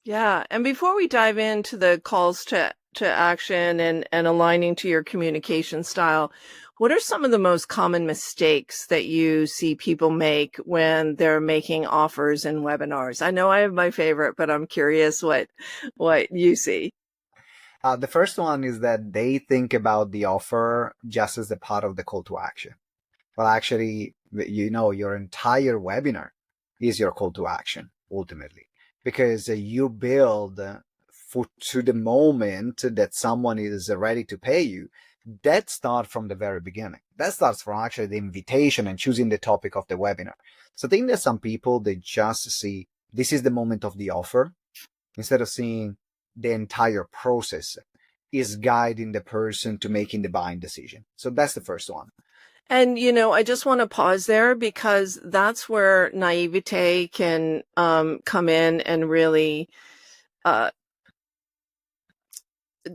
Yeah. And before we dive into the calls to action and aligning to your communication style, what are some of the most common mistakes that you see people make when they're making offers in webinars? I know I have my favorite, but I'm curious what you see. The first one is that they think about the offer just as a part of the call to action. Well, actually, your entire webinar is your call to action ultimately, because you build to the moment that someone is ready to pay you. That starts from the very beginning. That starts from actually the invitation and choosing the topic of the webinar. So I think that some people, they just see this is the moment of the offer instead of seeing the entire process is guiding the person to making the buying decision. So that's the first one. And, I just want to pause there because that's where naivete can come in and really uh,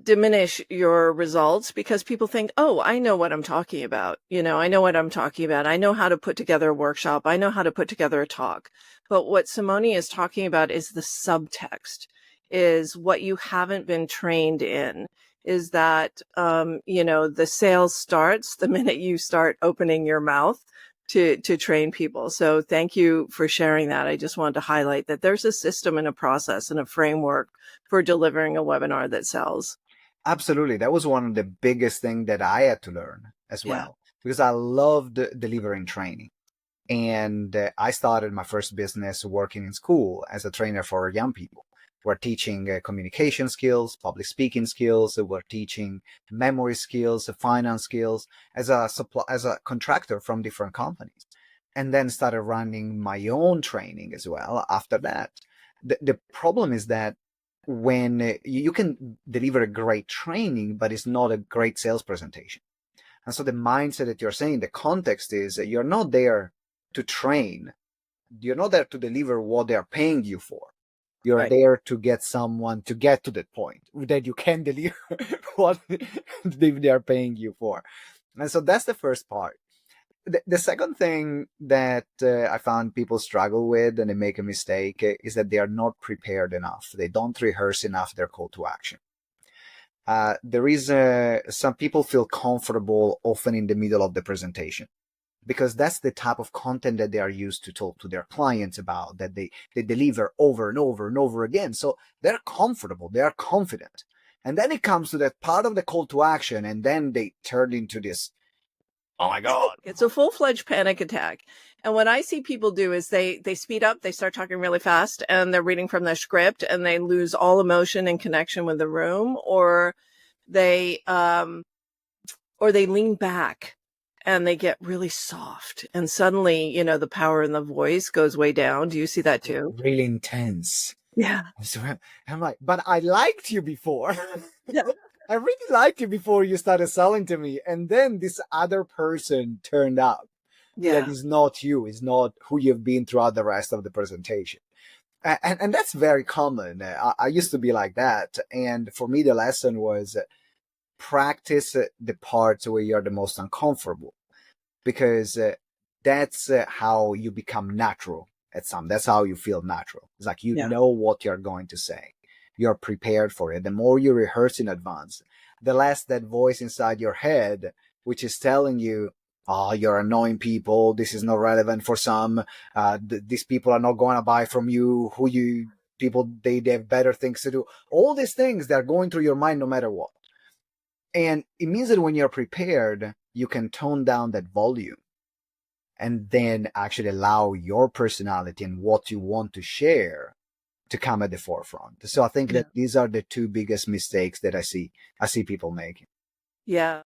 diminish your results because people think, oh, I know what I'm talking about. I know what I'm talking about. I know how to put together a workshop. I know how to put together a talk. But what Simone is talking about is the subtext, is what you haven't been trained in, is that, the sales starts the minute you start opening your mouth to train people. So thank you for sharing that. I just wanted to highlight that there's a system and a process and a framework for delivering a webinar that sells. Absolutely. That was one of the biggest things that I had to learn as Yeah. well, because I loved delivering training. And I started my first business working in school as a trainer for young people. We're teaching communication skills, public speaking skills. We're teaching memory skills, finance skills as a contractor from different companies, and then started running my own training as well. After that, the problem is that when you can deliver a great training, but it's not a great sales presentation. And so the mindset that you're saying, the context is that you're not there to train. You're not there to deliver what they're paying you for. You're Right. there to get someone to get to that point that you can deliver what they are paying you for. And so that's the first part. The second thing that I found people struggle with and they make a mistake is that they are not prepared enough. They don't rehearse enough their call to action. There is some people feel comfortable often in the middle of the presentation because that's the type of content that they are used to talk to their clients about, that they deliver over and over and over again. So they're comfortable, they are confident. And then it comes to that part of the call to action, and then they turn into this, oh my God. It's a full-fledged panic attack. And what I see people do is they speed up, they start talking really fast, and they're reading from their script, and they lose all emotion and connection with the room, they um or they lean back and they get really soft. And suddenly, the power in the voice goes way down. Do you see that too? Really intense. Yeah. So I'm like, but I liked you before. Yeah. I really liked you before you started selling to me. And then this other person turned up that Yeah. is not you, is not who you've been throughout the rest of the presentation. And that's very common. I used to be like that. And for me, the lesson was practice the parts where you're the most uncomfortable, because that's how you become natural at some. That's how you feel natural. It's like you Yeah. know what you're going to say. You're prepared for it. The more you rehearse in advance, the less that voice inside your head, which is telling you, oh, you're annoying people. This is not relevant for some. These people are not going to buy from you. Who you people, they have better things to do. All these things that are going through your mind no matter what. And it means that when you're prepared, you can tone down that volume and then actually allow your personality and what you want to share to come at the forefront. So I think Yeah. that these are the two biggest mistakes that I see people making. Yeah.